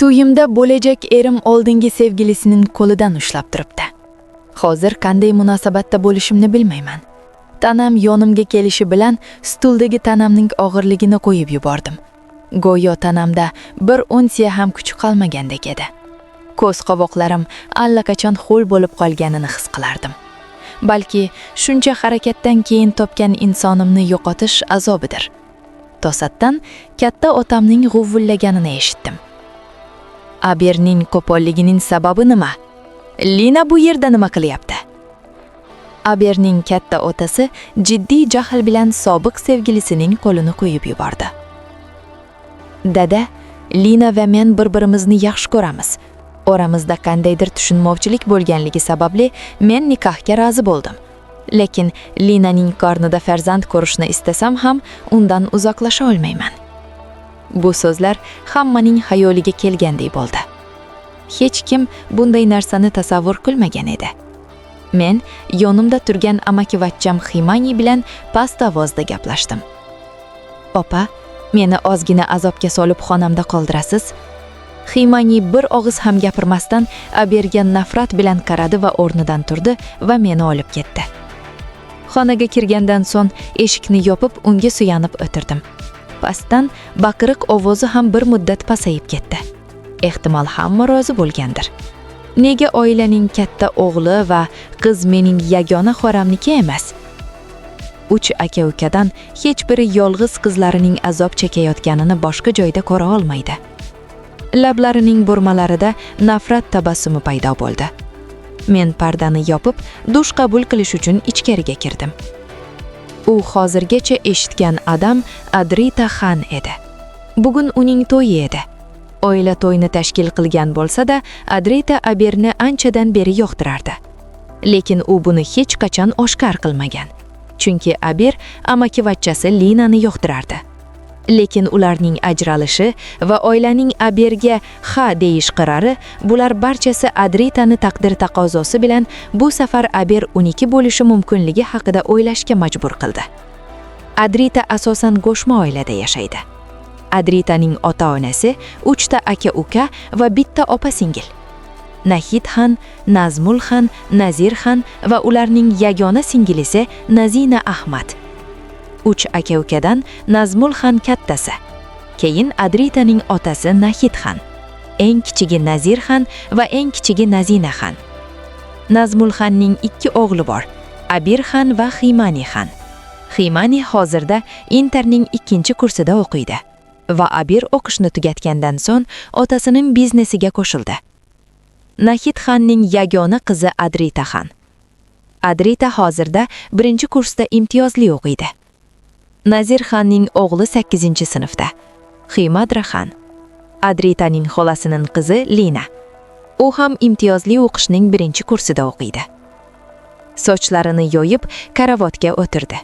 To'yimda bo'lajak erim oldingi sevgilisining qo'lidan ushlab turibdi. Hozir qanday munosabatda bo'lishimni bilmayman. Tanam yonimga kelishi bilan stuldagi tanamning og'irligini qo'yib yubordim. Go'yo tanamda bir unsiya ham kuch qolmagandek edi. Ko'z qovoqlarim allaqachon ho'l bo'lib qolganini his qilardim. Balki shuncha harakatdan keyin topgan insonimni yo'qotish azobidir. To'satdan katta otamning g'uvullaganini eshitdim. Abirning qo'polligining sababi nima? Lina bu yerda nima qilyapti? Abirning katta otasi jiddiy jahl bilan sobiq sevgilisining qo'lini qo'yib yubordi. Dada, Lina va men bir-birimizni yaxshi ko'ramiz. Oramizda qandaydir tushunmovchilik bo'lganligi sababli men nikohga rozi bo'ldim. Lekin Linaning qornida farzand ko'rishni istasam ham undan uzoqlasha olmayman. Bu so'zlar hammaning xayoliga kelgandek bo'ldi. Hech kim bunday narsani tasavvur qilmagan edi. Men yonimda turgan amakivachcham Ximani bilan past ovozda gaplashdim. "Opa, meni ozgina azobga solib xonamda qoldirasiz?" Ximani bir og'iz ham gapirmasdan Abirga nafrat bilan qaradi va o'rnidan turdi va meni olib ketdi. Xonaga kirgandan so'ng eshikni yopib unga suyanib o'tirdim. Pastdan baqiriq ovozi ham bir muddat pasayib ketdi. Ehtimol hamma rozi bo'lgandir. Nega oilaning katta o'g'li va qiz mening yagona xoramniki emas? 3 aka-ukadan hech biri yolg'iz qizlarining azob chekayotganini boshqa joyda ko'ra olmaydi. Lablarining burmalarida nafrat tabassumi paydo bo'ldi. Men pardani yopib, dush qabul qilish uchun ichkariga kirdim. U hozirgacha eshitgan odam Adrita Xan edi. Bugun uning to'yi edi. Oila to'yini tashkil qilgan bo'lsa-da, Adrita Abirni anchadan beri yoqtirardi. Lekin u buni hech qachon oshkor qilmagan. Chunki Abir amakivachchasi Linani yoqtirardi. Lekin ularning ajralishi va oilaning Abirga ha deyish qarori, bular barchasi Adritani taqdir taqozosi bilan bu safar Abir uniki bo'lishi mumkinligi haqida o'ylashga majbur qildi. Adrita asosan go'shma oilada yashaydi. Adritaning ota-onasi 3 ta aka-uka va bitta opa-singil. Nahid Xan, Nazmul Xan, Nazir Xan va ularning yagona singilisi Nazina Ahmad. 3 aka-ukadan Nazmul Xan kattasi. Keyin Adritaning otasi Nahid Xan, eng kichigi Nazir Xan va eng kichigi Nazina Xan. Nazmul Xanning 2 o'g'li bor, Abir Xan va Ximani Xan. Ximani hozirda Interning 2-kursida o'qiydi va Abir o'qishni tugatgandan so'ng otasining biznesiga qo'shildi. Nahid Xanning yagona qizi Adrita Xan. Adrita hozirda 1-kursda imtiyozli o'qiydi. Nazir Xanning o'g'li 8-sinfda. Ximadra Xan. Adritaning xolasining qizi Lina. U ham imtiyozli o'qishning 1-kursida o'qiydi. Sochlarini yoyib, karavotga o'tirdi.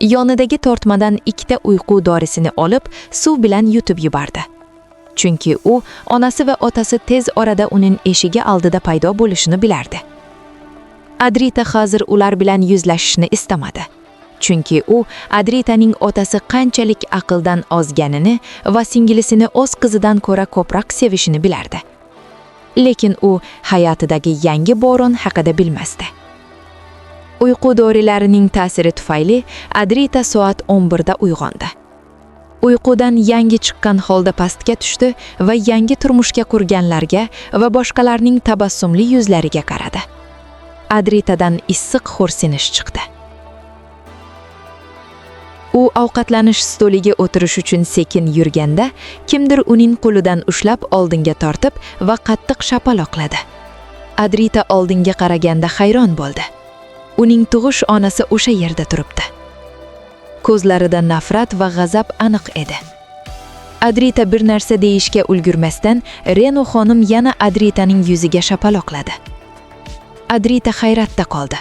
Yonidagi tortmadan 2 ta uyqu dorisini olib, suv bilan yutib yubordi. Chunki u onasi va otasi tez orada uning eshigi oldida paydo bo'lishini bilardi. Adrita hozir ular bilan yuzlashishni istamadi. Chunki u Adritaning otasi qanchalik aqldan ozganini va singilisini o'z qizidan ko'ra ko'proq sevishini bilardi. Lekin u hayotidagi yangi bo'ron haqida bilmasdi. Uyqu dorilarining ta'siri tufayli Adrita soat 11da uyg'ondi. Uyqudan yangi chiqqan holda pastga tushdi va yangi turmushga qurganlarga va boshqalarning tabassumli yuzlariga qaradi. Adritadan issiq xo'rsinish chiqdi. U ovqatlanish stoliga o'tirish uchun sekin yurganda, kimdir uning qo'lidan ushlab oldinga tortib va qattiq shapaloqladi. Adrita oldinga qaraganda hayron bo'ldi. Uning tug'ish onasi o'sha yerda turibdi. Ko'zlarida nafrat va g'azab aniq edi. Adrita bir narsa deyishga ulgurmasdan, Reno xonim yana Adritaning yuziga shapaloqladi. Adrita hayratda qoldi.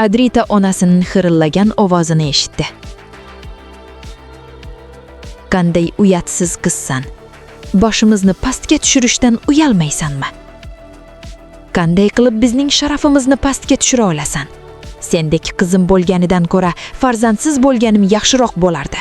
Adrita onasining xirillagan ovozini eshitdi. "Qanday uyatsiz qizsan? Boshimizni pastga tushirishdan uyalmaysanmi? Qanday qilib bizning sharafimizni pastga tushira olasan? Sendek qizim bo'lganidan ko'ra farzandsiz bo'lganim yaxshiroq bo'lardi."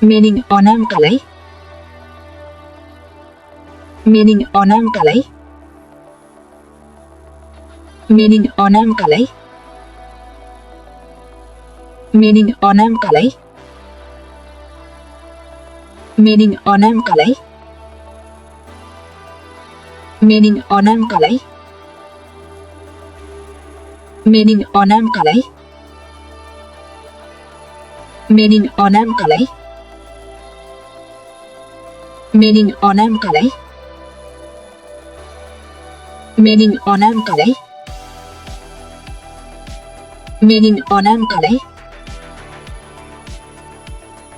Mening onam qalay? Mening onam qalay? Mening onam qalay? Mening onam qalay? Mening onam qalay? Mening onam qalay? Mening onam qalay? Mening onam qalay? Mening onam qalay? Mening onam qalay? Mening onam qalay?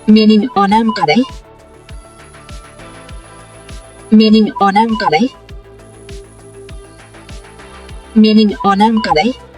Mening onam qalay? Mening onam qalay? Mening onam qalay?